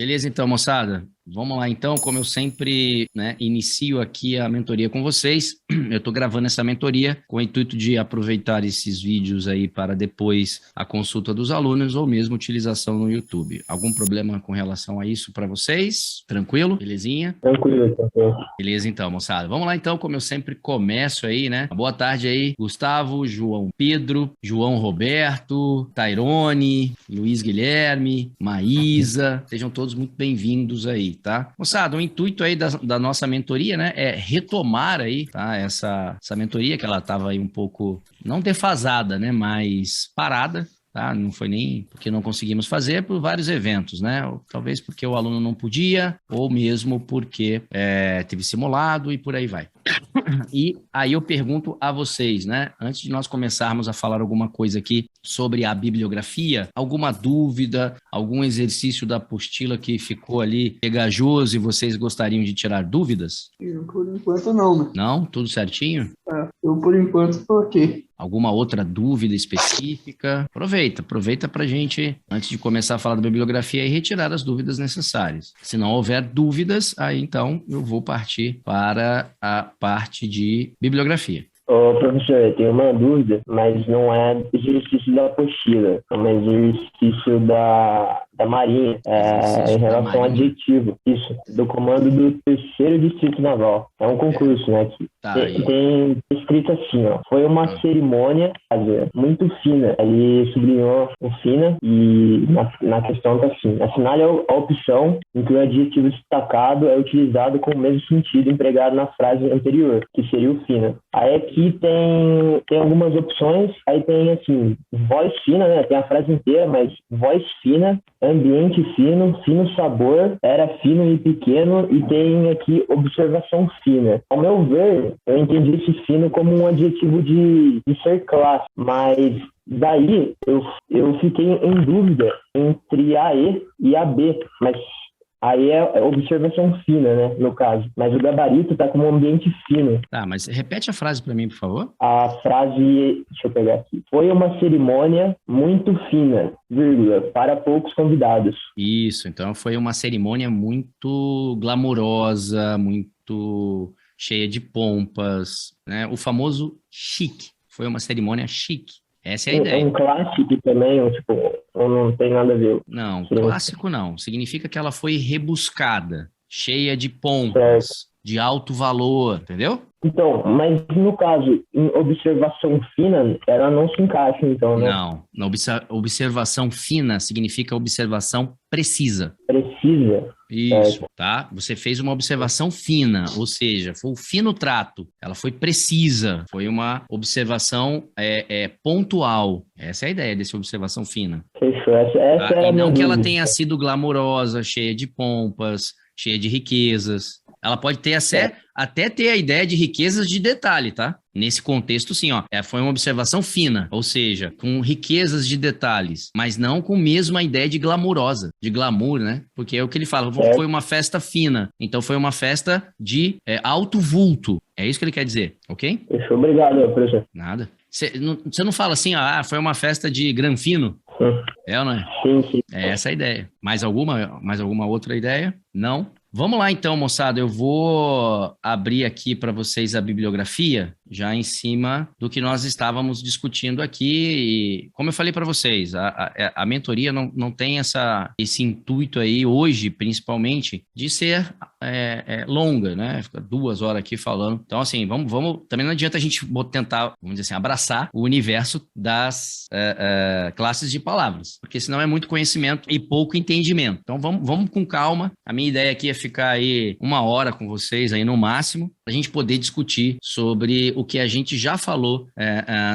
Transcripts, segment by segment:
Beleza, então, moçada? Vamos lá, então. Como eu sempre, né, inicio aqui a mentoria com vocês, eu estou gravando essa mentoria com o intuito de aproveitar esses vídeos aí para depois a consulta dos alunos ou mesmo utilização no YouTube. Algum problema com relação a isso para vocês? Tranquilo? Belezinha? Tranquilo, tranquilo. Beleza, então, moçada. Vamos lá, então, como eu sempre começo aí, né? Boa tarde aí, Gustavo, João Pedro, João Roberto, Tairone, Luiz Guilherme, Maísa. Sejam todos muito bem-vindos aí, tá? Moçada, o intuito aí da nossa mentoria, né, é retomar aí, tá? Essa mentoria que ela estava aí um pouco, não defasada, né, mas parada. Tá? Não foi nem porque não conseguimos fazer, por vários eventos, né? Ou talvez porque o aluno não podia, ou mesmo porque teve simulado e por aí vai. E aí eu pergunto a vocês, né? Antes de nós começarmos a falar alguma coisa aqui sobre a bibliografia, alguma dúvida, algum exercício da apostila que ficou ali pegajoso e vocês gostariam de tirar dúvidas? Por enquanto não, né? Não? Tudo certinho? Eu por enquanto estou aqui. Alguma outra dúvida específica? Aproveita para a gente, antes de começar a falar da bibliografia, e retirar as dúvidas necessárias. Se não houver dúvidas, aí então eu vou partir para a parte de bibliografia. Ô, professor, eu tenho uma dúvida, mas não é exercício da apostila, é um exercício da Marinha, Exercício em da relação ao Marinha. adjetivo. Isso, do comando do Terceiro Distrito Naval. É um concurso, né? Que Tá tem, aí. tem escrito assim, ó. Foi uma Ah, cerimônia muito fina. Ele sublinhou o fina e na questão tá assim. Assinale a opção em que o adjetivo destacado é utilizado com o mesmo sentido empregado na frase anterior, que seria o fina. Aí aqui tem algumas opções, aí tem assim, voz fina, né? Tem a frase inteira, mas voz fina, ambiente fino, fino sabor, era fino e pequeno, e tem aqui observação fina. Ao meu ver, eu entendi esse fino como um adjetivo de ser classe, mas daí eu fiquei em dúvida entre a E e a B, mas aí é observação fina, né, no caso. Mas o gabarito tá como um ambiente fino. tá, mas repete a frase para mim, por favor. A frase, deixa eu pegar aqui. Foi uma cerimônia muito fina, vírgula, para poucos convidados. Isso, então foi uma cerimônia muito glamurosa, muito cheia de pompas, né? O famoso chique. Foi uma cerimônia chique. Essa é a É ideia. um clássico também, ou não tem nada a ver. Não, Seria clássico não. Significa que ela foi rebuscada, cheia de certo. pompas, de alto valor, entendeu? Então, mas no caso, em observação fina, ela não se encaixa, então, né? Não. Na observação fina significa observação precisa. Precisa, Isso, certo. tá? Você fez uma observação fina, ou seja, foi o fino trato, ela foi precisa, foi uma observação pontual. Essa é a ideia dessa observação fina, Fechou. Essa tá? era E a minha não que ela dúvida. tenha sido glamurosa, cheia de pompas, cheia de riquezas. Ela pode ter até ter a ideia de riquezas de detalhe, tá? Nesse contexto, sim, ó. Foi uma observação fina, ou seja, com riquezas de detalhes, mas não com mesmo a ideia de glamurosa, de glamour, né? Porque é o que ele fala, foi Certo. uma festa fina, então foi uma festa de alto vulto. É isso que ele quer dizer, ok? Fechou. Obrigado, professor. Nada. Você não fala assim, foi uma festa de granfino? É ou não é? Sim, sim. É essa a ideia. Mais alguma outra ideia? Não? Vamos lá então, moçada. Eu vou abrir aqui para vocês a bibliografia, já em cima do que nós estávamos discutindo aqui. E, como eu falei para vocês, a mentoria não tem esse intuito aí, hoje, principalmente, de ser longa, né? Fica 2 horas aqui falando. Então, assim, vamos. Também não adianta a gente tentar, vamos dizer assim, abraçar o universo das classes de palavras, porque senão é muito conhecimento e pouco entendimento. Então, vamos com calma. A minha ideia aqui é ficar aí 1 hora com vocês aí no máximo, para a gente poder discutir sobre o que a gente já falou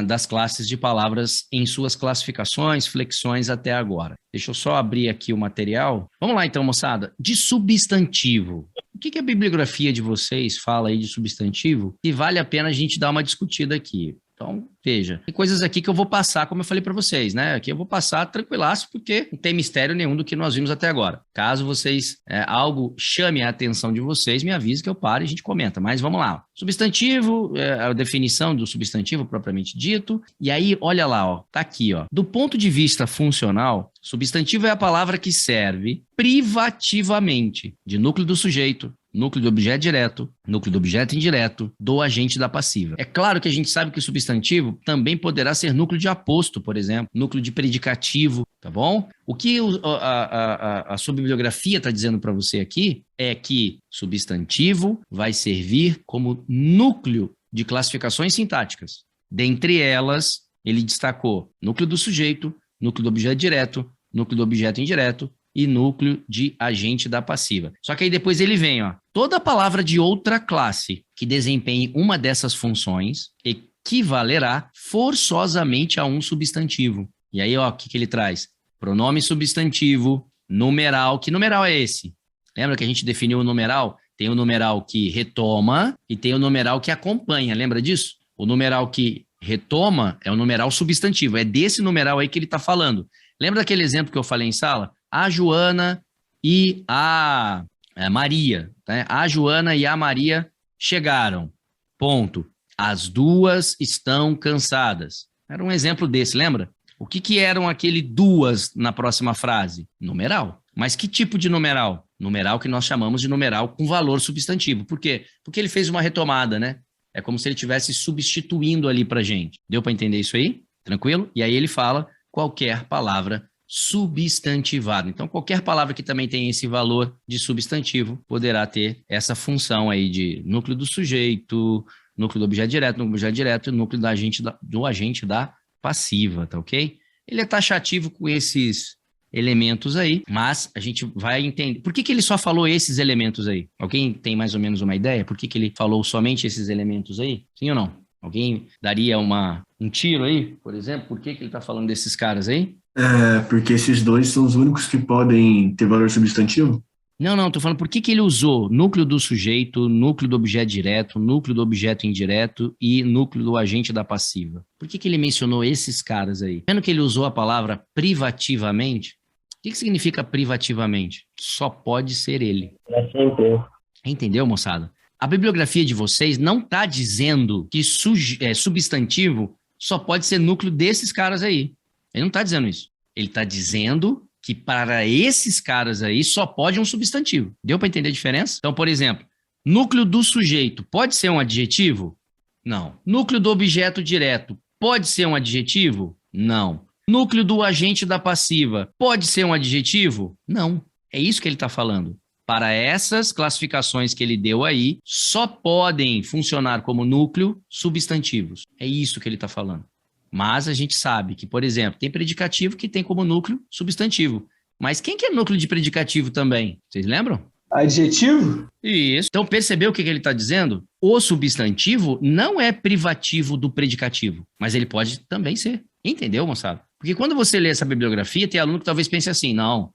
das classes de palavras em suas classificações, flexões até agora. Deixa eu só abrir aqui o material. Vamos lá então, moçada. De substantivo. O que a bibliografia de vocês fala aí de substantivo? E vale a pena a gente dar uma discutida aqui. Então, veja, tem coisas aqui que eu vou passar, como eu falei para vocês, né? Aqui eu vou passar tranquilaço, porque não tem mistério nenhum do que nós vimos até agora. Caso vocês, algo chame a atenção de vocês, me avise que eu paro e a gente comenta. Mas vamos lá. Substantivo, a definição do substantivo propriamente dito. E aí, olha lá, ó, tá aqui, ó. Do ponto de vista funcional, substantivo é a palavra que serve privativamente de núcleo do sujeito, núcleo do objeto direto, núcleo do objeto indireto, do agente da passiva. É claro que a gente sabe que o substantivo também poderá ser núcleo de aposto, por exemplo, núcleo de predicativo, tá bom? O que a sua bibliografia está dizendo para você aqui é que substantivo vai servir como núcleo de classificações sintáticas. Dentre elas, ele destacou núcleo do sujeito, núcleo do objeto direto, núcleo do objeto indireto, e núcleo de agente da passiva. Só que aí depois ele vem, ó, toda palavra de outra classe que desempenhe uma dessas funções equivalerá forçosamente a um substantivo. E aí, ó, o que ele traz? Pronome substantivo, numeral. Que numeral é esse? Lembra que a gente definiu o numeral? Tem o numeral que retoma e tem o numeral que acompanha. Lembra disso? O numeral que retoma é o numeral substantivo. É desse numeral aí que ele está falando. Lembra daquele exemplo que eu falei em sala? A Joana e a Maria. Né? A Joana e a Maria chegaram. Ponto. As duas estão cansadas. Era um exemplo desse, lembra? O que eram aquele duas na próxima frase? Numeral. Mas que tipo de numeral? Numeral que nós chamamos de numeral com valor substantivo. Por quê? Porque ele fez uma retomada, né? É como se ele estivesse substituindo ali pra gente. Deu para entender isso aí? Tranquilo? E aí ele fala qualquer palavra substantivado. Então, qualquer palavra que também tenha esse valor de substantivo poderá ter essa função aí de núcleo do sujeito, núcleo do objeto direto e núcleo do agente da passiva, tá ok? Ele é taxativo com esses elementos aí, mas a gente vai entender. Por que ele só falou esses elementos aí? Alguém tem mais ou menos uma ideia? Por que ele falou somente esses elementos aí? Sim ou não? Alguém daria um tiro aí, por exemplo? Por que ele está falando desses caras aí? Porque esses dois são os únicos que podem ter valor substantivo? Não, tô falando por que ele usou núcleo do sujeito, núcleo do objeto direto, núcleo do objeto indireto e núcleo do agente da passiva. Por que ele mencionou esses caras aí? Vendo que ele usou a palavra privativamente, o que significa privativamente? Só pode ser ele. É sempre. Entendeu, moçada? A bibliografia de vocês não está dizendo que substantivo só pode ser núcleo desses caras aí. Ele não está dizendo isso. Ele está dizendo que para esses caras aí só pode um substantivo. Deu para entender a diferença? Então, por exemplo, núcleo do sujeito pode ser um adjetivo? Não. Núcleo do objeto direto pode ser um adjetivo? Não. Núcleo do agente da passiva pode ser um adjetivo? Não. É isso que ele está falando. Para essas classificações que ele deu aí, só podem funcionar como núcleo substantivos. É isso que ele está falando. Mas a gente sabe que, por exemplo, tem predicativo que tem como núcleo substantivo. Mas quem que é núcleo de predicativo também? Vocês lembram? Adjetivo? Isso. Então, percebeu o que ele está dizendo? O substantivo não é privativo do predicativo, mas ele pode também ser. Entendeu, moçada? Porque quando você lê essa bibliografia, tem aluno que talvez pense assim, não,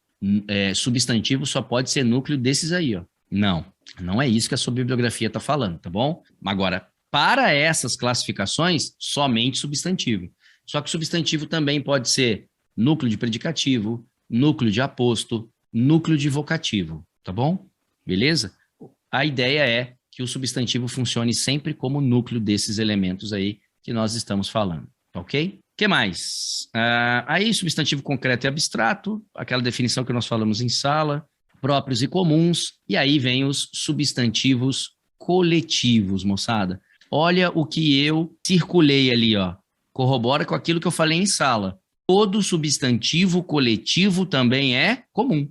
substantivo só pode ser núcleo desses aí, ó. Não é isso que a sua bibliografia está falando, tá bom? Agora, para essas classificações, somente substantivo. Só que substantivo também pode ser núcleo de predicativo, núcleo de aposto, núcleo de vocativo, tá bom? Beleza? A ideia é que o substantivo funcione sempre como núcleo desses elementos aí que nós estamos falando, ok? O que mais? Aí, substantivo concreto e abstrato, aquela definição que nós falamos em sala, próprios e comuns, e aí vem os substantivos coletivos, moçada. Olha o que eu circulei ali, ó. Corrobora com aquilo que eu falei em sala. Todo substantivo coletivo também é comum.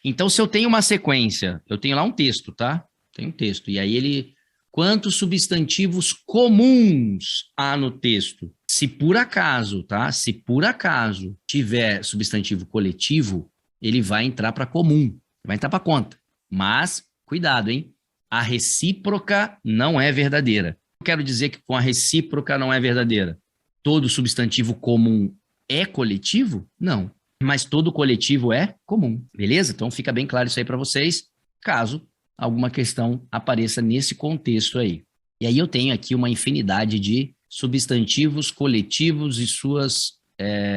Então, se eu tenho uma sequência, eu tenho lá um texto, tá? Tem um texto. E aí quantos substantivos comuns há no texto? Se por acaso, tá? Se por acaso tiver substantivo coletivo, ele vai entrar para comum, vai entrar para conta. Mas, cuidado, hein? A recíproca não é verdadeira. Eu quero dizer que com a recíproca não é verdadeira. Todo substantivo comum é coletivo? Não. Mas todo coletivo é comum, beleza? Então fica bem claro isso aí para vocês, caso alguma questão apareça nesse contexto aí. E aí eu tenho aqui uma infinidade de substantivos coletivos e suas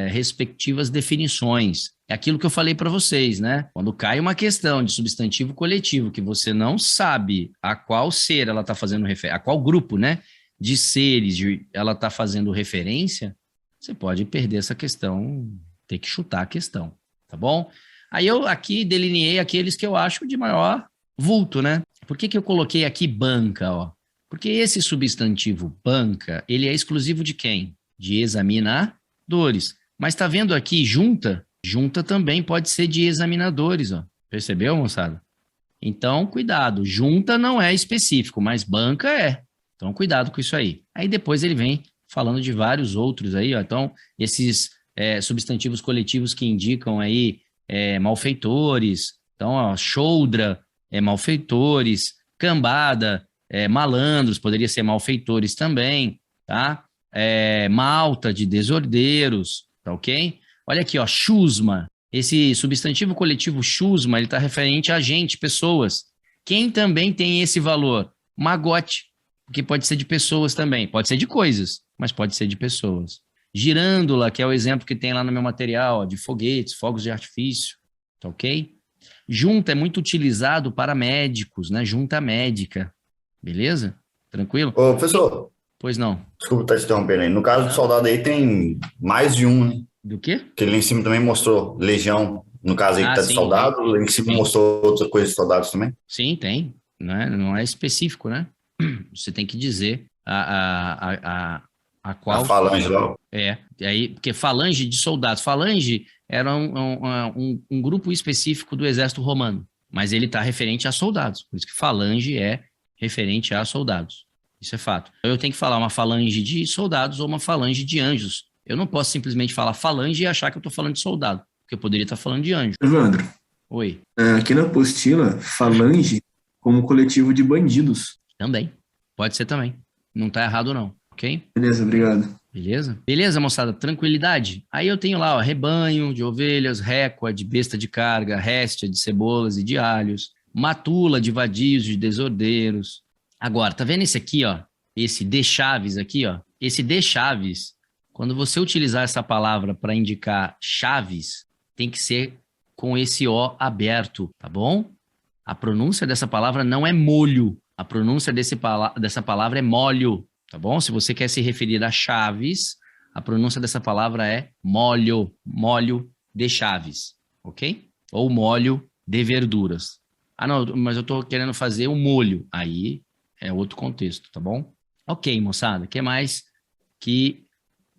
respectivas definições. É aquilo que eu falei para vocês, né? Quando cai uma questão de substantivo coletivo que você não sabe a qual ser ela está fazendo referência, a qual grupo, né, de seres ela está fazendo referência, você pode perder essa questão, ter que chutar a questão, tá bom? Aí eu aqui delineei aqueles que eu acho de maior vulto, né? Por que eu coloquei aqui banca, ó? Porque esse substantivo banca, ele é exclusivo de quem? De examinadores. Mas tá vendo aqui junta? Junta também pode ser de examinadores, ó. Percebeu, moçada? Então, cuidado. Junta não é específico, mas banca é. Então, cuidado com isso aí. Aí depois ele vem falando de vários outros aí, ó. Então, esses substantivos coletivos que indicam aí malfeitores. Então, ó, choldra, malfeitores. Cambada, malandros, poderia ser malfeitores também, tá? Malta, de desordeiros, tá ok? Olha aqui, ó, chusma. Esse substantivo coletivo chusma, ele está referente a gente, pessoas. Quem também tem esse valor? Magote, que pode ser de pessoas também. Pode ser de coisas, mas pode ser de pessoas. Girândola, que é o exemplo que tem lá no meu material, ó, de foguetes, fogos de artifício, tá ok? Junta é muito utilizado para médicos, né? Junta médica, beleza? Tranquilo? Ô, professor, Pois não. desculpa estar te interrompendo aí. No caso do soldado aí tem mais de um, né? Do quê? Porque ele lá em cima também mostrou legião. No caso aí que tá de sim, soldado, lá em cima sim. mostrou outra coisa de soldados também. Sim, tem. Não é específico, né? Você tem que dizer a qual... A falange lá. Aí, porque falange de soldados. Falange era um grupo específico do exército romano, mas ele está referente a soldados. Por isso que falange é referente a soldados. Isso é fato. Eu tenho que falar uma falange de soldados ou uma falange de anjos. Eu não posso simplesmente falar falange e achar que eu estou falando de soldado, porque eu poderia estar falando de anjo. Evandro, Oi. aqui na apostila, falange como coletivo de bandidos. Também. Pode ser também. Não está errado não, ok? Beleza, obrigado. Beleza? Beleza, moçada? Tranquilidade? Aí eu tenho lá, ó, rebanho de ovelhas, récua de besta de carga, réstia de cebolas e de alhos, matula de vadios de desordeiros. Agora, tá vendo esse aqui, ó? Esse de chaves aqui, ó? Esse de chaves, quando você utilizar essa palavra para indicar chaves, tem que ser com esse O aberto, tá bom? A pronúncia dessa palavra não é molho. A pronúncia dessa palavra é molho, tá bom? Se você quer se referir a chaves, a pronúncia dessa palavra é molho, molho de chaves, ok? Ou molho de verduras. Ah, não, mas eu tô querendo fazer o molho. Aí é outro contexto, tá bom? Ok, moçada, o que mais que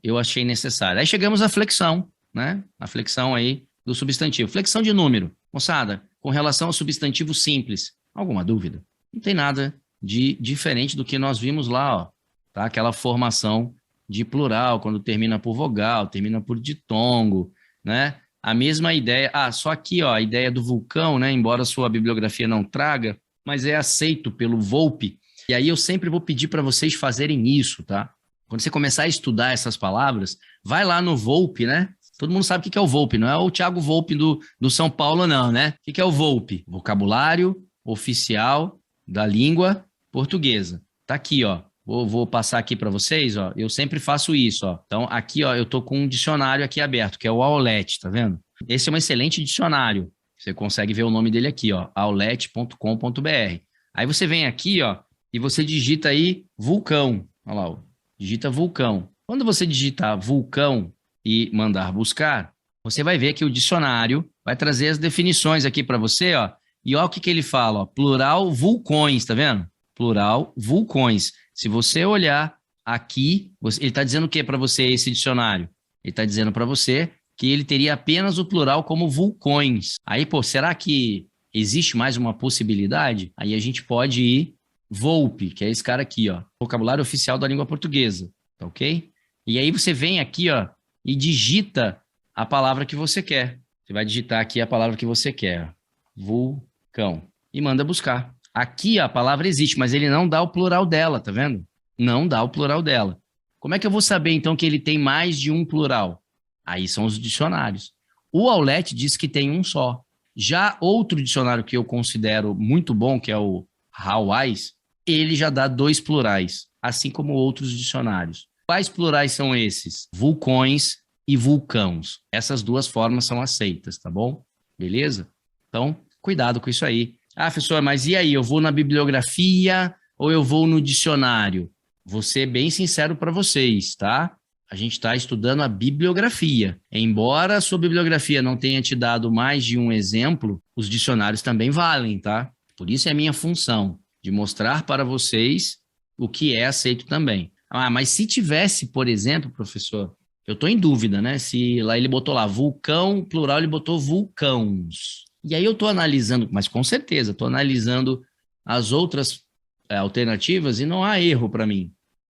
eu achei necessário? Aí chegamos à flexão, né? A flexão aí do substantivo. Flexão de número. Moçada, com relação ao substantivo simples, alguma dúvida? Não tem nada de diferente do que nós vimos lá, ó, tá? Aquela formação de plural, quando termina por vogal, termina por ditongo, né? A mesma ideia, só aqui, ó, a ideia do vulcão, né? Embora a sua bibliografia não traga, mas é aceito pelo Volpe. E aí eu sempre vou pedir para vocês fazerem isso, tá? Quando você começar a estudar essas palavras, vai lá no Volpe, né? Todo mundo sabe o que é o Volpe, não é o Thiago Volpe do São Paulo, não, né? O que é o Volpe? Vocabulário oficial da língua portuguesa. Tá aqui, ó. Vou passar aqui para vocês, ó. Eu sempre faço isso, ó. Então, aqui, ó, eu tô com um dicionário aqui aberto, que é o Aulete, tá vendo? Esse é um excelente dicionário. Você consegue ver o nome dele aqui, ó, aulete.com.br. Aí você vem aqui, ó, e você digita aí vulcão. Olha lá, ó. Digita vulcão. Quando você digitar vulcão e mandar buscar, você vai ver que o dicionário vai trazer as definições aqui para você, ó. E olha o que ele fala, ó, plural vulcões, tá vendo? Plural vulcões. Se você olhar aqui, ele está dizendo o que para você, esse dicionário? Ele está dizendo para você que ele teria apenas o plural como vulcões. Aí, pô, será que existe mais uma possibilidade? Aí a gente pode ir Volpe, que é esse cara aqui, ó, vocabulário oficial da língua portuguesa, tá ok? E aí você vem aqui, ó, e digita a palavra que você quer. Você vai digitar aqui a palavra que você quer, vulcão, e manda buscar. Aqui a palavra existe, mas ele não dá o plural dela, tá vendo? Não dá o plural dela. Como é que eu vou saber, então, que ele tem mais de um plural? Aí são os dicionários. O Aulete diz que tem um só. Já outro dicionário que eu considero muito bom, que é o Hawais, ele já dá 2 plurais, assim como outros dicionários. Quais plurais são esses? Vulcões e vulcãos. Essas duas formas são aceitas, tá bom? Beleza? Então, cuidado com isso aí. Ah, professor, mas e aí? Eu vou na bibliografia ou eu vou no dicionário? Vou ser bem sincero para vocês, tá? A gente está estudando a bibliografia. Embora a sua bibliografia não tenha te dado mais de um exemplo, os dicionários também valem, tá? Por isso é a minha função, de mostrar para vocês o que é aceito também. Ah, mas se tivesse, por exemplo, professor, eu estou em dúvida, né? Se lá ele botou lá vulcão, plural, ele botou vulcãos. E aí eu estou analisando, mas com certeza, estou analisando as outras alternativas e não há erro para mim.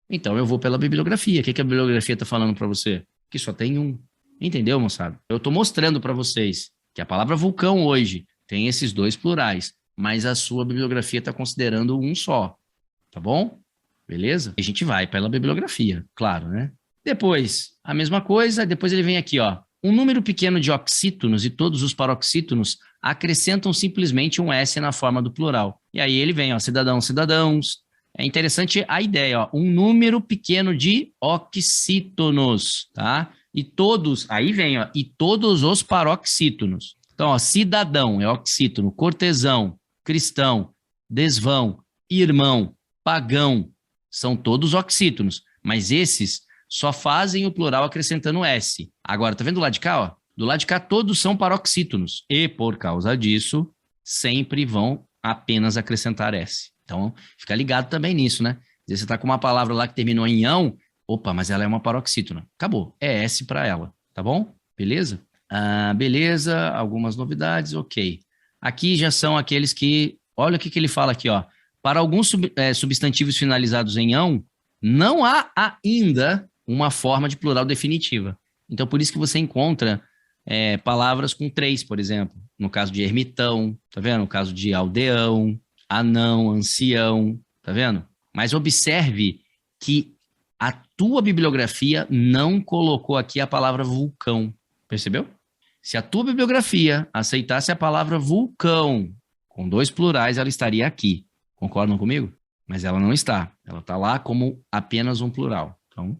Então eu vou pela bibliografia. O que a bibliografia está falando para você? Que só tem um. Entendeu, moçada? Eu estou mostrando para vocês que a palavra vulcão hoje tem esses dois plurais, mas a sua bibliografia está considerando um só. Tá bom? Beleza? E a gente vai pela bibliografia, claro, né? Depois, a mesma coisa, depois ele vem aqui, ó. Um número pequeno de oxítonos e todos os paroxítonos acrescentam simplesmente um S na forma do plural. E aí ele vem, ó, cidadãos, cidadãos. É interessante a ideia, ó, um número pequeno de oxítonos, tá? E todos, aí vem, ó, e todos os paroxítonos. Então, ó, cidadão é oxítono, cortesão, cristão, desvão, irmão, pagão, são todos oxítonos, mas esses só fazem o plural acrescentando S. Agora, tá vendo do lado de cá, ó? Do lado de cá todos são paroxítonos e, por causa disso, sempre vão apenas acrescentar S. Então, fica ligado também nisso, né? Às vezes você está com uma palavra lá que terminou em ão, opa, mas ela é uma paroxítona. Acabou, é S para ela, tá bom? Beleza? Beleza, algumas novidades, ok. Aqui já são aqueles que, olha o que ele fala aqui, ó. Para alguns substantivos finalizados em ão, não há ainda uma forma de plural definitiva. Então, por isso que você encontra palavras com 3, por exemplo. No caso de ermitão, tá vendo? No caso de aldeão, anão, ancião, tá vendo? Mas observe que a tua bibliografia não colocou aqui a palavra vulcão, percebeu? Se a tua bibliografia aceitasse a palavra vulcão com 2 plurais, ela estaria aqui. Concordam comigo? Mas ela não está. Ela está lá como apenas um plural. Então,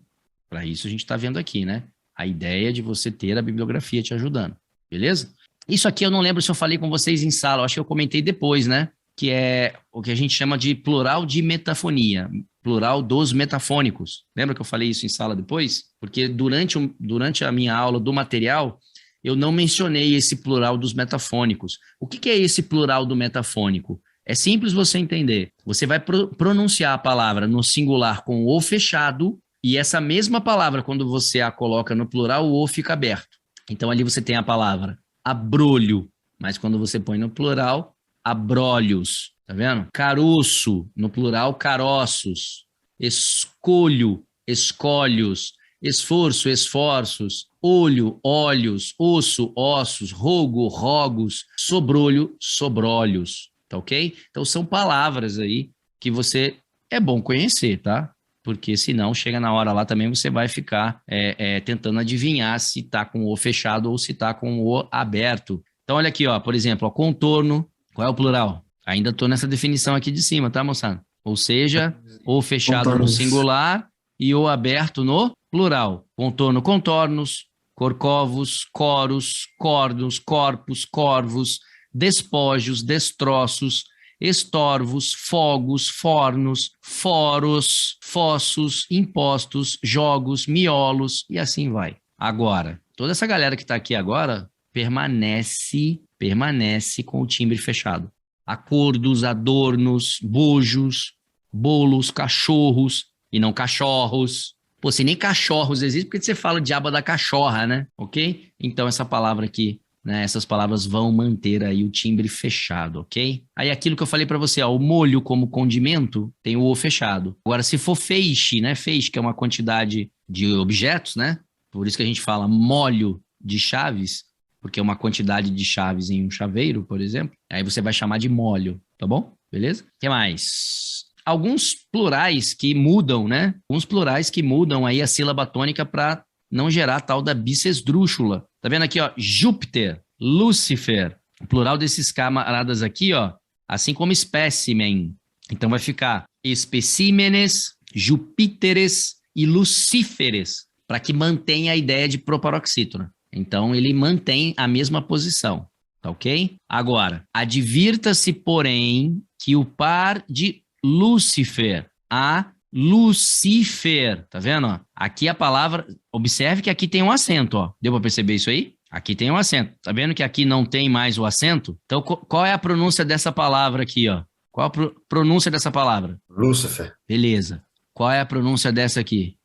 para isso a gente está vendo aqui, né? A ideia de você ter a bibliografia te ajudando. Beleza? Isso aqui eu não lembro se eu falei com vocês em sala. Eu acho que eu comentei depois, né? Que é o que a gente chama de plural de metafonia. Plural dos metafônicos. Lembra que eu falei isso em sala depois? Porque durante a minha aula do material, eu não mencionei esse plural dos metafônicos. O que é esse plural do metafônico? É simples você entender. Você vai pronunciar a palavra no singular com o fechado e essa mesma palavra, quando você a coloca no plural, o o fica aberto. Então, ali você tem a palavra abrolho, mas quando você põe no plural, abrolhos. Tá vendo? Caroço, no plural, caroços. Escolho, escolhos. Esforço, esforços. Olho, olhos. Osso, ossos. Rogo, rogos. Sobrolho, sobrolhos. Tá ok? Então são palavras aí que você é bom conhecer, tá? Porque senão chega na hora lá também você vai ficar tentando adivinhar se tá com o fechado ou se tá com o aberto. Então olha aqui, ó, por exemplo, ó, contorno, qual é o plural? Ainda tô nessa definição aqui de cima, tá, moçada? Ou seja, o fechado Contornos. no singular e o aberto no plural. Contorno, contornos, corcovos, coros, cornos, corpos, corvos, despojos, destroços, estorvos, fogos, fornos, foros, fossos, impostos, jogos, miolos e assim vai. Agora, toda essa galera que está aqui agora permanece com o timbre fechado. Acordos, adornos, bojos, bolos, cachorros e não cachorros. Pô, se nem cachorros existem, por que você fala diabo da cachorra, né? Ok? Então essa palavra aqui, né, essas palavras vão manter aí o timbre fechado, ok? Aí aquilo que eu falei para você, ó, o molho como condimento tem o o fechado. Agora, se for feixe, né? Feixe, que é uma quantidade de objetos, né? Por isso que a gente fala molho de chaves, porque é uma quantidade de chaves em um chaveiro, por exemplo. Aí você vai chamar de molho, tá bom? Beleza? O que mais? Alguns plurais que mudam, né? Alguns plurais que mudam aí a sílaba tônica para não gerar a tal da bissesdrúxula. Tá vendo aqui, ó? Júpiter, Lúcifer. O plural desses camaradas aqui, ó, assim como espécimen. Então vai ficar especímenes, Jupíteres, e lucíferes, para que mantenha a ideia de proparoxítona. Então, ele mantém a mesma posição, tá ok? Agora, advirta-se, porém, que o par de Lúcifer a Lucifer, tá vendo? Ó? Aqui a palavra, observe que aqui tem um acento, ó. Deu para perceber isso aí? Aqui tem um acento. Tá vendo que aqui não tem mais o acento? Então, qual é a pronúncia dessa palavra aqui, ó? Qual a pronúncia dessa palavra? Lúcifer. Beleza. Qual é a pronúncia dessa aqui?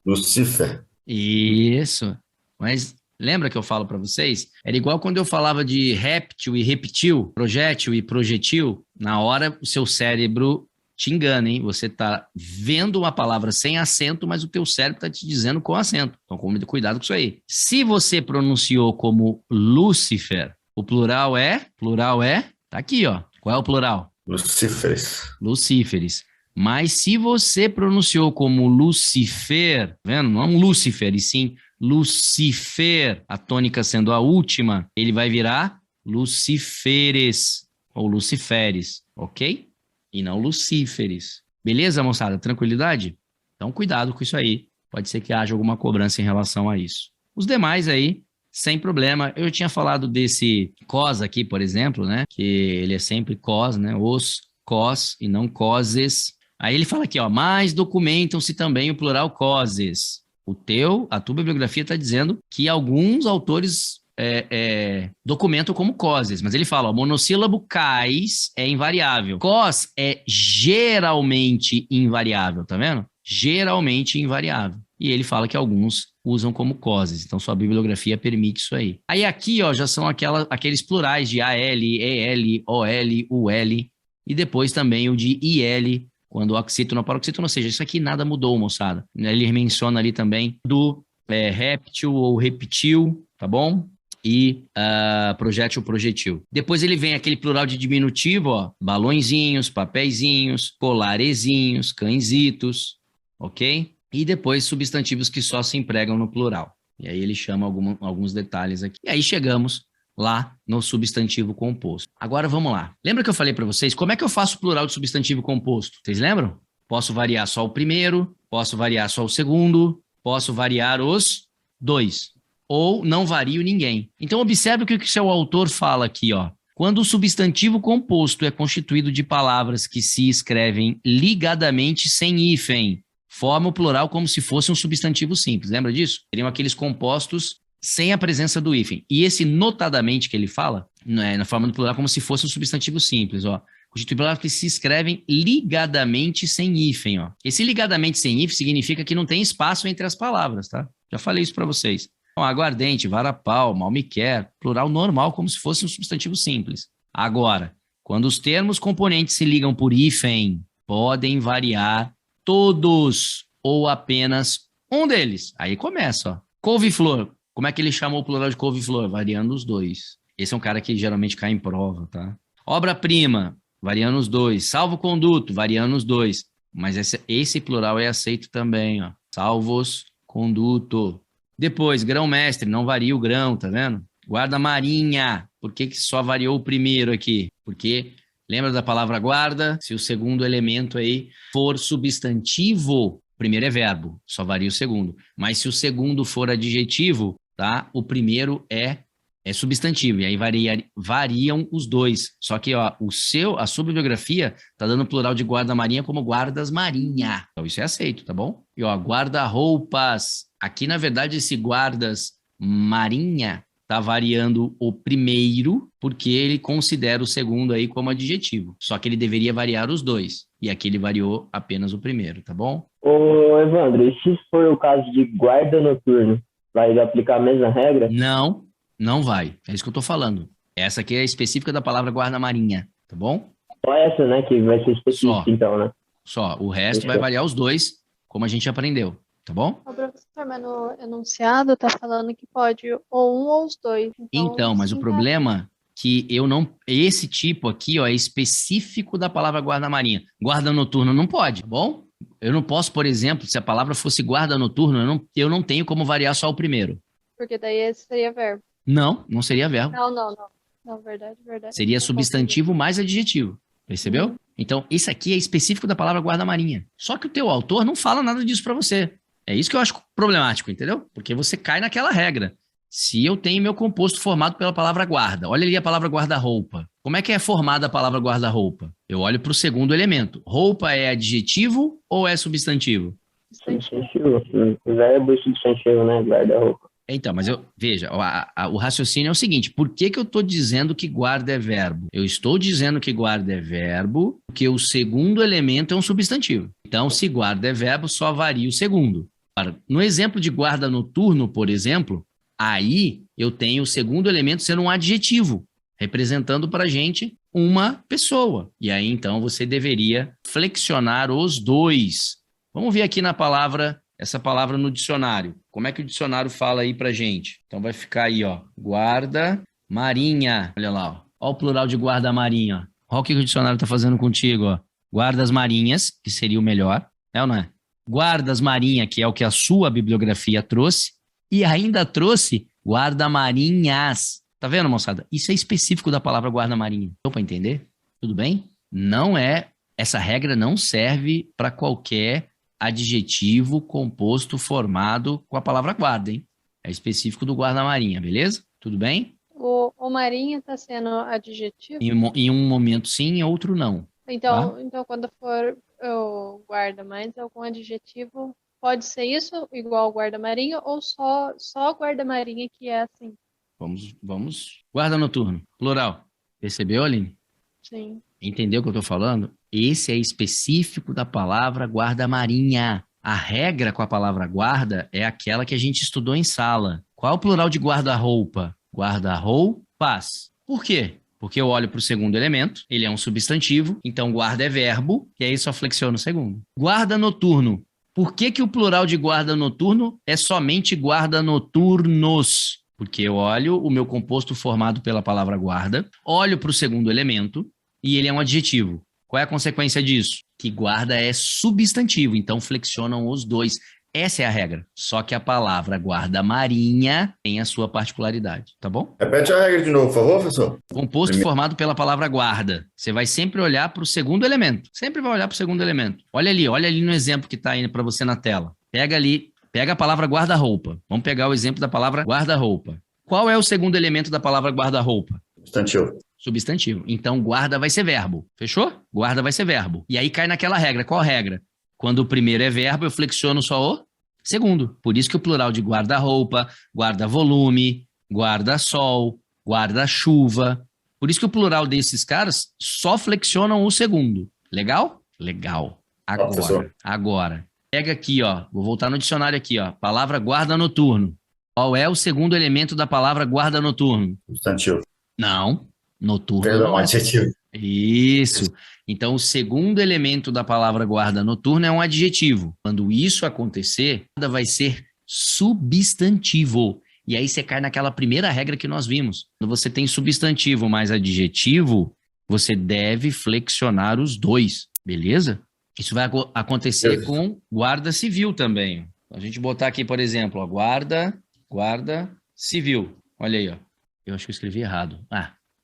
Lucifer. Isso. Mas lembra que eu falo para vocês? Era igual quando eu falava de réptil e repetil, projétil e projetil. Na hora, o seu cérebro te engana, hein? Você tá vendo uma palavra sem acento, mas o teu cérebro tá te dizendo com acento. Então, cuidado com isso aí. Se você pronunciou como Lúcifer, o plural é? Tá aqui, ó. Qual é o plural? Lucíferes. Lucíferes. Mas se você pronunciou como Lucifer, tá vendo? Não é um Lúcifer, e sim Lucifer, a tônica sendo a última, ele vai virar Luciferes ou Luciferes, ok? E não Lucíferes. Beleza, moçada? Tranquilidade? Então, cuidado com isso aí. Pode ser que haja alguma cobrança em relação a isso. Os demais aí, sem problema. Eu tinha falado desse cos aqui, por exemplo, né? Que ele é sempre cos, né? Os cos e não coses. Aí ele fala aqui, ó, mas documentam-se também o plural coses. A tua bibliografia está dizendo que alguns autores documentam como coses, mas ele fala, ó, monossílabo cais é invariável. Cos é geralmente invariável, tá vendo? Geralmente invariável. E ele fala que alguns usam como coses, então sua bibliografia permite isso aí. Aí aqui, ó, já são aqueles plurais de AL, EL, OL, UL, e depois também o de IL, quando oxítono, paroxítono, ou seja, isso aqui nada mudou, moçada. Ele menciona ali também do réptil ou repetil, tá bom? E projétil, projetil. Depois ele vem aquele plural de diminutivo, ó, balõezinhos, papeizinhos, colarezinhos, cãezitos, ok? E depois substantivos que só se empregam no plural. E aí ele chama alguns detalhes aqui. E aí chegamos lá no substantivo composto. Agora vamos lá. Lembra que eu falei para vocês como é que eu faço plural de substantivo composto? Vocês lembram? Posso variar só o primeiro, posso variar só o segundo, posso variar os dois. Ou não vario ninguém. Então observe o que o seu autor fala aqui, ó. Quando o substantivo composto é constituído de palavras que se escrevem ligadamente sem hífen, forma o plural como se fosse um substantivo simples. Lembra disso? Seriam aqueles compostos sem a presença do hífen. E esse notadamente que ele fala, na forma do plural, como se fosse um substantivo simples, ó. Constitui palavras que se escrevem ligadamente sem hífen, ó. Esse ligadamente sem hífen significa que não tem espaço entre as palavras, tá? Já falei isso para vocês. Então, aguardente, varapau, mal-me-quer, plural normal, como se fosse um substantivo simples. Agora, quando os termos componentes se ligam por hífen, podem variar todos ou apenas um deles. Aí começa, ó. Couve-flor. Como é que ele chamou o plural de couve-flor? Variando os dois. Esse é um cara que geralmente cai em prova, tá? Obra-prima, variando os dois. Salvo-conduto, variando os dois. Mas esse plural é aceito também, ó. Salvos-conduto. Depois, grão-mestre, não varia o grão, tá vendo? Guarda-marinha. Por que só variou o primeiro aqui? Porque, lembra da palavra guarda? Se o segundo elemento aí for substantivo, o primeiro é verbo, só varia o segundo. Mas se o segundo for adjetivo, tá? O primeiro é substantivo, e aí variam os dois. Só que, ó, a sua bibliografia tá dando plural de guarda-marinha como guardas-marinha. Então isso é aceito, tá bom? E, ó, guarda-roupas. Aqui, na verdade, esse guardas-marinha tá variando o primeiro, porque ele considera o segundo aí como adjetivo. Só que ele deveria variar os dois. E aqui ele variou apenas o primeiro, tá bom? Ô, Evandro, e se for o caso de guarda noturno, vai aplicar a mesma regra? Não vai. É isso que eu tô falando. Essa aqui é específica da palavra guarda-marinha, tá bom? Só essa, né, que vai ser específica, então, né? Só. O resto vai variar os dois, como a gente aprendeu, tá bom? O professor, mas no enunciado tá falando que pode ou um ou os dois. Então, mas o problema que esse tipo aqui, ó, é específico da palavra guarda-marinha. Guarda noturno não pode, tá bom? Eu não posso, por exemplo, se a palavra fosse guarda noturno, eu não tenho como variar só o primeiro. Porque daí esse seria verbo. Não seria verbo. Não, verdade. Seria substantivo mais adjetivo. Percebeu? Então, isso aqui é específico da palavra guarda-marinha. Só que o teu autor não fala nada disso para você. É isso que eu acho problemático, entendeu? Porque você cai naquela regra. Se eu tenho meu composto formado pela palavra guarda, olha ali a palavra guarda-roupa. Como é que é formada a palavra guarda-roupa? Eu olho para o segundo elemento. Roupa é adjetivo ou é substantivo? Substantivo. Verbo e substantivo, né? Guarda-roupa. Então, mas veja, o raciocínio é o seguinte: por que eu estou dizendo que guarda é verbo? Eu estou dizendo que guarda é verbo porque o segundo elemento é um substantivo. Então, se guarda é verbo, só varia o segundo. No exemplo de guarda noturno, por exemplo, aí eu tenho o segundo elemento sendo um adjetivo, representando para a gente uma pessoa. E aí, então, você deveria flexionar os dois. Vamos ver aqui essa palavra no dicionário. Como é que o dicionário fala aí pra gente? Então vai ficar aí, ó, guarda marinha. Olha lá, ó. Olha o plural de guarda marinha. Olha o que o dicionário tá fazendo contigo, ó. Guardas marinhas, que seria o melhor, é ou não é? Guardas marinha, que é o que a sua bibliografia trouxe, e ainda trouxe guarda-marinhas. Tá vendo, moçada? Isso é específico da palavra guarda-marinha. Deu para entender? Tudo bem? Essa regra não serve para qualquer adjetivo composto formado com a palavra guarda, hein? É específico do guarda-marinha, beleza? Tudo bem? O marinha está sendo adjetivo? Em um momento sim, em outro não. Então, Tá? então quando for o guarda mais algum adjetivo, pode ser isso, igual guarda-marinha, ou só guarda-marinha que é assim? Vamos. Guarda noturno, plural. Percebeu, Aline? Sim. Entendeu o que eu estou falando? Esse é específico da palavra guarda-marinha. A regra com a palavra guarda é aquela que a gente estudou em sala. Qual é o plural de guarda-roupa? Guarda-roupas. Por quê? Porque eu olho para o segundo elemento, ele é um substantivo, então guarda é verbo, e aí só flexiono o segundo. Guarda noturno. Por que o plural de guarda noturno é somente guarda noturnos? Porque eu olho o meu composto formado pela palavra guarda, olho para o segundo elemento, e ele é um adjetivo. Qual é a consequência disso? Que guarda é substantivo, então flexionam os dois. Essa é a regra. Só que a palavra guarda-marinha tem a sua particularidade, tá bom? Repete a regra de novo, por favor, professor. Composto formado pela palavra guarda. Você vai sempre olhar para o segundo elemento. Sempre vai olhar para o segundo elemento. Olha ali no exemplo que está indo para você na tela. Pega a palavra guarda-roupa. Vamos pegar o exemplo da palavra guarda-roupa. Qual é o segundo elemento da palavra guarda-roupa? Substantivo. Então, guarda vai ser verbo. Fechou? Guarda vai ser verbo. E aí cai naquela regra. Qual regra? Quando o primeiro é verbo, eu flexiono só o segundo. Por isso que o plural de guarda-roupa, guarda-volume, guarda-sol, guarda-chuva. Por isso que o plural desses caras só flexionam o segundo. Legal? Legal. Agora. Pega aqui, ó. Vou voltar no dicionário aqui, ó. Palavra guarda noturno. Qual é o segundo elemento da palavra guarda noturno? Substantivo. Não. Noturno. Perdão, não é. adjetivo. Isso. Então, o segundo elemento da palavra guarda noturno é um adjetivo. Quando isso acontecer, vai ser substantivo. E aí você cai naquela primeira regra que nós vimos. Quando você tem substantivo mais adjetivo, você deve flexionar os dois, beleza? Isso vai acontecer com guarda civil também. A gente botar aqui, por exemplo, ó, guarda civil. Olha aí, ó. Eu acho que eu escrevi errado.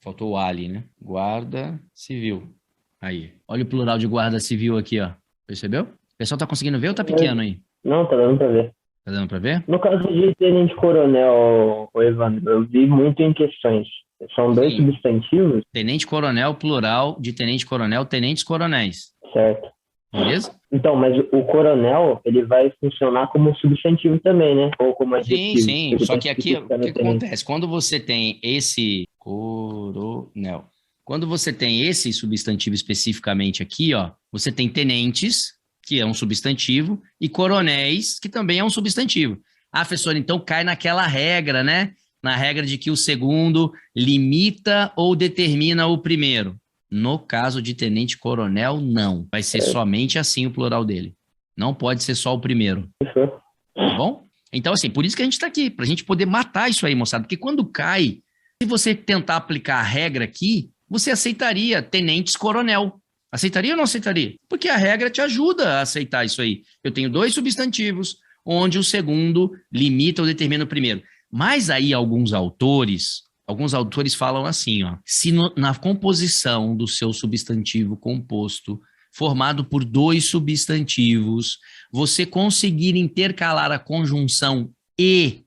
Faltou o ali, né? Guarda civil. Aí. Olha o plural de guarda civil aqui, ó. Percebeu? O pessoal tá conseguindo ver ou tá pequeno aí? Não, tá dando pra ver. Tá dando pra ver? No caso de tenente-coronel, Evandro, eu vi muito em questões. São dois substantivos? Tenente-coronel, plural de tenente-coronel, tenentes-coronéis. Certo. Beleza? Então, mas o coronel, ele vai funcionar como substantivo também, né? Ou como adjetivo. Sim. Só que aqui, o que acontece? Quando você tem esse coronel, quando você tem esse substantivo especificamente aqui, ó, você tem tenentes, que é um substantivo, e coronéis, que também é um substantivo. Professor, então cai naquela regra, né? Na regra de que o segundo limita ou determina o primeiro. No caso de tenente-coronel, não. Vai ser somente assim o plural dele. Não pode ser só o primeiro. Tá bom? Então, assim, por isso que a gente está aqui, para a gente poder matar isso aí, moçada. Porque quando cai, se você tentar aplicar a regra aqui, você aceitaria tenentes-coronel. Aceitaria ou não aceitaria? Porque a regra te ajuda a aceitar isso aí. Eu tenho dois substantivos, onde o segundo limita ou determina o primeiro. Mas aí alguns autores Alguns autores falam assim, ó, se na composição do seu substantivo composto, formado por dois substantivos, você conseguir intercalar a conjunção e,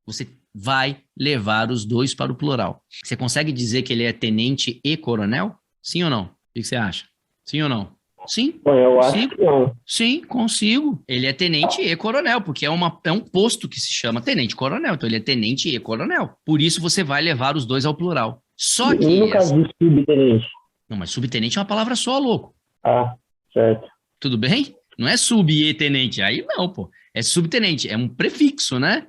você vai levar os dois para o plural. Você consegue dizer que ele é tenente e coronel? Sim ou não? O que você acha? Sim ou não? Sim. Bom, eu consigo. acho que não. Sim, consigo. Ele é tenente e coronel, porque é um posto que se chama tenente-coronel. Então, ele é tenente e coronel. Por isso, você vai levar os dois ao plural. Só que... E no caso de subtenente? Não, mas subtenente é uma palavra só, louco. Ah, certo. Tudo bem? Não é sub e tenente. Aí não, pô. É subtenente. É um prefixo, né?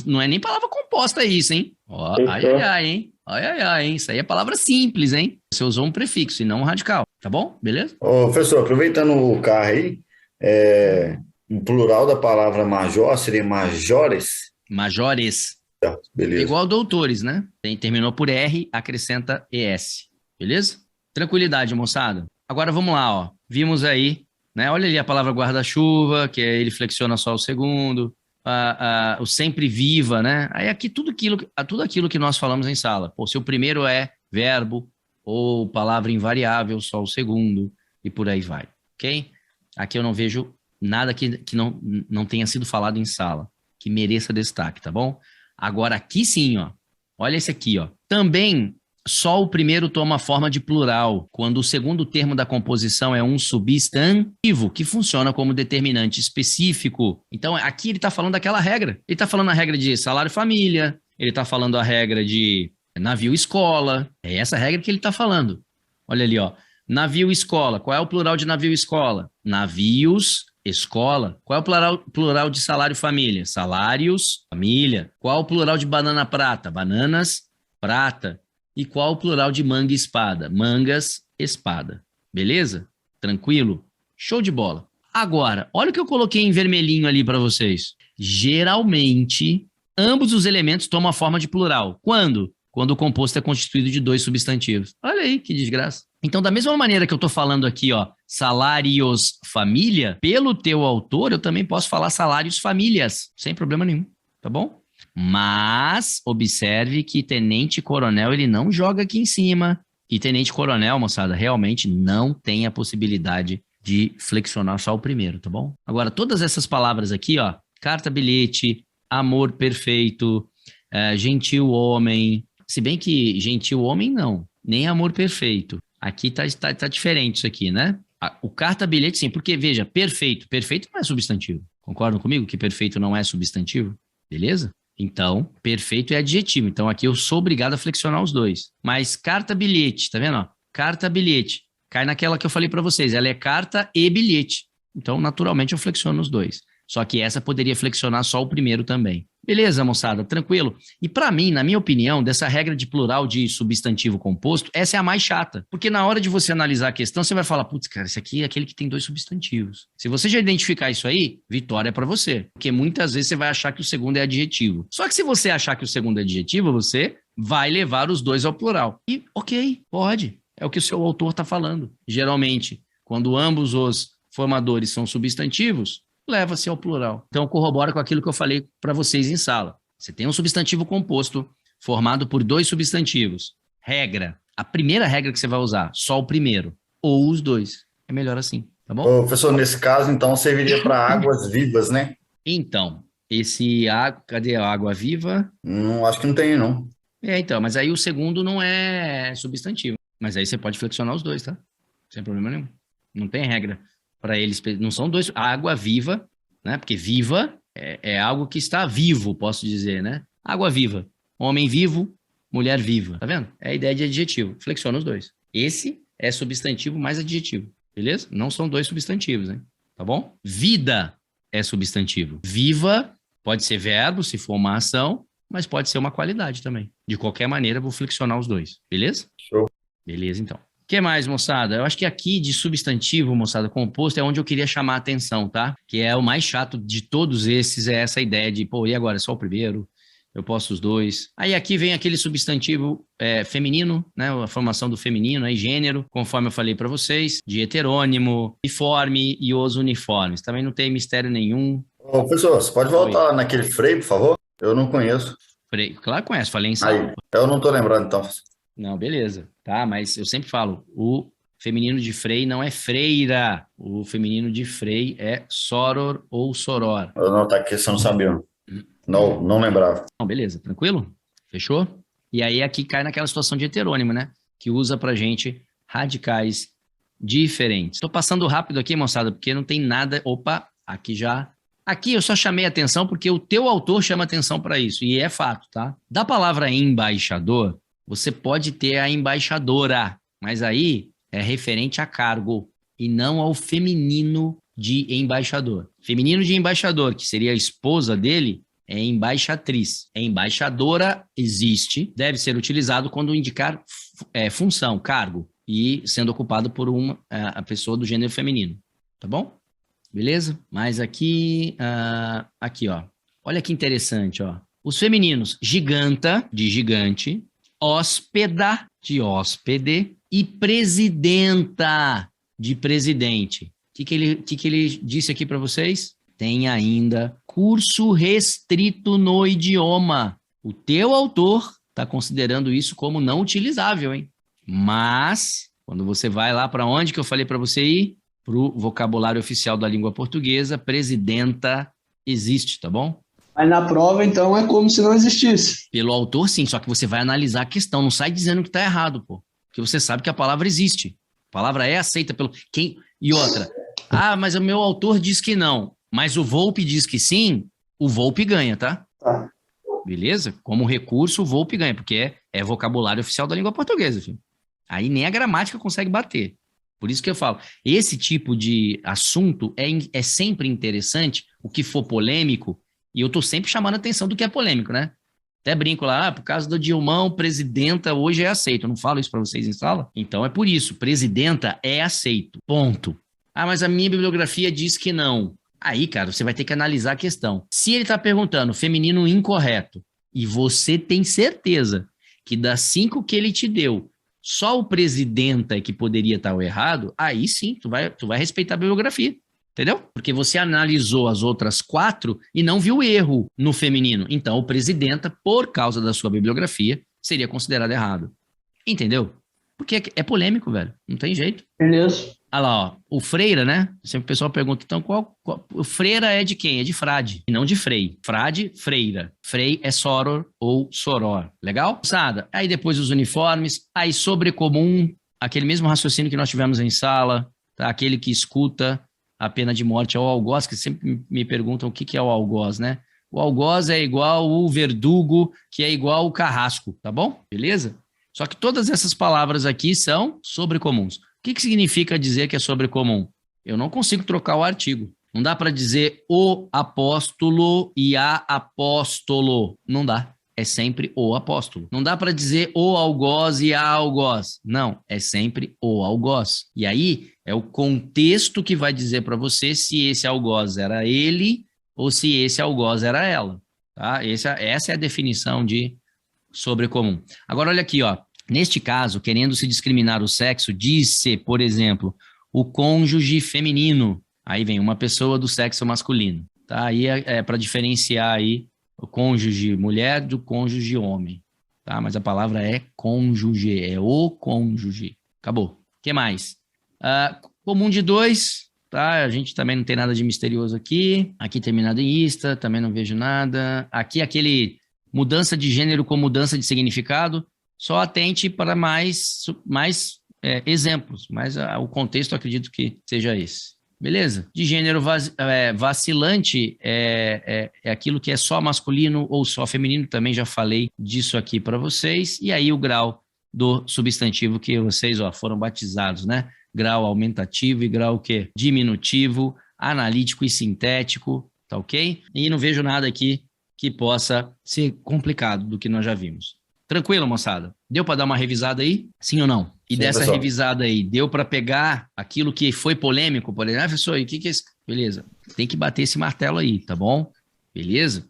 Não é nem palavra composta isso, hein? Ó, ai, ai, ai, hein? Ai, ai, ai, hein? Isso aí é palavra simples, hein? Você usou um prefixo e não um radical. Tá bom? Beleza? Ô, professor, aproveitando o carro aí, o plural da palavra major seria majores? Majores. Tá, beleza. Igual doutores, né? Terminou por R, acrescenta ES. Beleza? Tranquilidade, moçada. Agora vamos lá, ó. Vimos aí, né? Olha ali a palavra guarda-chuva, que ele flexiona só o segundo. O sempre viva, né? Aí aqui tudo aquilo que nós falamos em sala. Pô, se o primeiro é verbo ou palavra invariável, só o segundo, e por aí vai, ok? Aqui eu não vejo nada que não tenha sido falado em sala, que mereça destaque, tá bom? Agora aqui sim, ó. Olha esse aqui, ó. Também só o primeiro toma a forma de plural, quando o segundo termo da composição é um substantivo, que funciona como determinante específico. Então, aqui ele está falando daquela regra. Ele está falando a regra de salário-família, ele está falando a regra de navio-escola. É essa regra que ele está falando. Olha ali, ó. Navio-escola. Qual é o plural de navio-escola? Navios-escola. Qual é o plural de salário-família? Salários-família. Qual é o plural de banana-prata? Bananas-prata. E qual o plural de manga e espada? Mangas, espada. Beleza? Tranquilo? Show de bola. Agora, olha o que eu coloquei em vermelhinho ali para vocês. Geralmente, ambos os elementos tomam a forma de plural. Quando? Quando o composto é constituído de dois substantivos. Olha aí, que desgraça. Então, da mesma maneira que eu estou falando aqui, ó, salários família, pelo teu autor, eu também posso falar salários famílias, sem problema nenhum, tá bom? Mas observe que tenente-coronel ele não joga aqui em cima. E tenente-coronel, moçada, realmente não tem a possibilidade de flexionar só o primeiro, tá bom? Agora, todas essas palavras aqui, ó, carta-bilhete, amor perfeito, gentil homem, se bem que gentil homem não, nem amor perfeito. Aqui tá diferente isso aqui, né? O carta-bilhete sim, porque veja, perfeito não é substantivo. Concordam comigo que perfeito não é substantivo? Beleza? Então, perfeito é adjetivo. Então, aqui eu sou obrigado a flexionar os dois. Mas carta-bilhete, tá vendo? Ó? Carta-bilhete. Cai naquela que eu falei para vocês. Ela é carta e bilhete. Então, naturalmente, eu flexiono os dois. Só que essa poderia flexionar só o primeiro também. Beleza, moçada? Tranquilo? E para mim, na minha opinião, dessa regra de plural de substantivo composto, essa é a mais chata. Porque na hora de você analisar a questão, você vai falar, putz, cara, esse aqui é aquele que tem dois substantivos. Se você já identificar isso aí, vitória para você. Porque muitas vezes você vai achar que o segundo é adjetivo. Só que se você achar que o segundo é adjetivo, você vai levar os dois ao plural. E, ok, pode. É o que o seu autor está falando. Geralmente, quando ambos os formadores são substantivos, leva-se ao plural. Então, corrobora com aquilo que eu falei para vocês em sala. Você tem um substantivo composto formado por dois substantivos. Regra. A primeira regra que você vai usar, só o primeiro. Ou os dois. É melhor assim, tá bom? Ô, professor, nesse caso, então, serviria para águas vivas, né? Então, cadê a água viva? Acho que não tem, não. Então, mas aí o segundo não é substantivo. Mas aí você pode flexionar os dois, tá? Sem problema nenhum. Não tem regra. Para eles, não são dois, água viva, né? Porque viva é algo que está vivo, posso dizer, né? Água viva, homem vivo, mulher viva, tá vendo? É a ideia de adjetivo, flexiona os dois. Esse é substantivo mais adjetivo, beleza? Não são dois substantivos, hein? Tá bom? Vida é substantivo. Viva pode ser verbo, se for uma ação, mas pode ser uma qualidade também. De qualquer maneira, vou flexionar os dois, beleza? Show. Beleza, então. O que mais, moçada? Eu acho que aqui de substantivo, moçada, composto é onde eu queria chamar a atenção, tá? Que é o mais chato de todos esses, é essa ideia de, pô, e agora? Só o primeiro? Eu posso os dois. Aí aqui vem aquele substantivo feminino, né? A formação do feminino, aí gênero, conforme eu falei para vocês, de heterônimo, uniforme e os uniformes. Também não tem mistério nenhum. Ô, professor, você pode voltar naquele freio, por favor? Eu não conheço. Claro que conhece, falei em Aí, sala. eu não tô lembrando, então. Não, beleza. Tá, mas eu sempre falo, o feminino de Frei não é freira. O feminino de Frei é soror ou soror. Eu não, tá aqui, você não sabia. Não, não lembrava. Não, beleza, tranquilo? Fechou? E aí aqui cai naquela situação de heterônimo, né? Que usa pra gente radicais diferentes. Estou passando rápido aqui, moçada, porque não tem nada. Opa, aqui já. Aqui eu só chamei atenção porque o teu autor chama atenção para isso, e é fato, tá? Da palavra embaixador, você pode ter a embaixadora, mas aí é referente a cargo e não ao feminino de embaixador. Feminino de embaixador, que seria a esposa dele, é embaixatriz. A embaixadora existe, deve ser utilizado quando indicar função, cargo, e sendo ocupado por a pessoa do gênero feminino. Tá bom? Beleza? Mas aqui, aqui, ó. Olha que interessante, ó. Os femininos, giganta, de gigante, hóspeda, de hóspede, e presidenta, de presidente. O que ele disse aqui para vocês? Tem ainda curso restrito no idioma. O teu autor está considerando isso como não utilizável, hein? Mas, quando você vai lá para onde que eu falei para você ir? Para o vocabulário oficial da língua portuguesa, presidenta existe, tá bom? Mas na prova, então, é como se não existisse. Pelo autor, sim, só que você vai analisar a questão, não sai dizendo que está errado, pô. Porque você sabe que a palavra existe. A palavra é aceita pelo... E outra, mas o meu autor diz que não, mas o Volpe diz que sim, o Volpe ganha, tá? Tá. Beleza? Como recurso, o Volpe ganha, porque é vocabulário oficial da língua portuguesa, filho. Aí nem a gramática consegue bater. Por isso que eu falo, esse tipo de assunto é sempre interessante, o que for polêmico, e eu estou sempre chamando a atenção do que é polêmico, né? Até brinco lá, por causa do Dilmão, presidenta hoje é aceito. Eu não falo isso para vocês em sala? Então é por isso, presidenta é aceito, ponto. Mas a minha bibliografia diz que não. Aí, cara, você vai ter que analisar a questão. Se ele está perguntando feminino incorreto, e você tem certeza que das 5 que ele te deu, só o presidenta é que poderia estar o errado, aí sim, tu vai respeitar a bibliografia, entendeu? Porque você analisou as outras 4 e não viu erro no feminino. Então, o presidenta, por causa da sua bibliografia, seria considerado errado. Entendeu? Porque é polêmico, velho. Não tem jeito. Beleza. Olha lá, ó. O freira, né? Sempre o pessoal pergunta, então, o freira é de quem? É de frade, e não de frei. Frade, freira. Frei é soror ou soror. Legal? Sada. Aí depois os uniformes. Aí sobrecomum, aquele mesmo raciocínio que nós tivemos em sala, tá? Aquele que escuta a pena de morte é o algoz, que sempre me perguntam o que é o algoz, né? O algoz é igual o verdugo, que é igual o carrasco, tá bom? Beleza? Só que todas essas palavras aqui são sobrecomuns. O que significa dizer que é sobrecomum? Eu não consigo trocar o artigo. Não dá para dizer o apóstolo e a apóstolo. Não dá. É sempre o apóstolo. Não dá para dizer o algoz e a algoz. Não, é sempre o algoz. E aí é o contexto que vai dizer para você se esse algoz era ele ou se esse algoz era ela. Tá? Essa é a definição de sobrecomum. Agora olha aqui, ó. Neste caso, querendo se discriminar o sexo, diz-se, por exemplo, o cônjuge feminino. Aí vem uma pessoa do sexo masculino. Tá? Aí é para diferenciar aí o cônjuge mulher do cônjuge homem. Tá? Mas a palavra é cônjuge, é o cônjuge. Acabou. O que mais? Comum de 2, tá? A gente também não tem nada de misterioso aqui. Aqui terminado em ista, também não vejo nada. Aqui aquele mudança de gênero com mudança de significado. Só atente para mais exemplos, mas o contexto eu acredito que seja esse. Beleza? De gênero vacilante é aquilo que é só masculino ou só feminino, também já falei disso aqui para vocês. E aí o grau do substantivo que vocês foram batizados, né? Grau aumentativo e grau o quê? Diminutivo, analítico e sintético, tá ok? E não vejo nada aqui que possa ser complicado do que nnós já vimos. Tranquilo, moçada? Deu para dar uma revisada aí? Sim ou não? E sim, dessa pessoal, revisada aí, deu para pegar aquilo que foi polêmico? Por exemplo, professor, e o que é isso? Beleza, tem que bater esse martelo aí, tá bom? Beleza?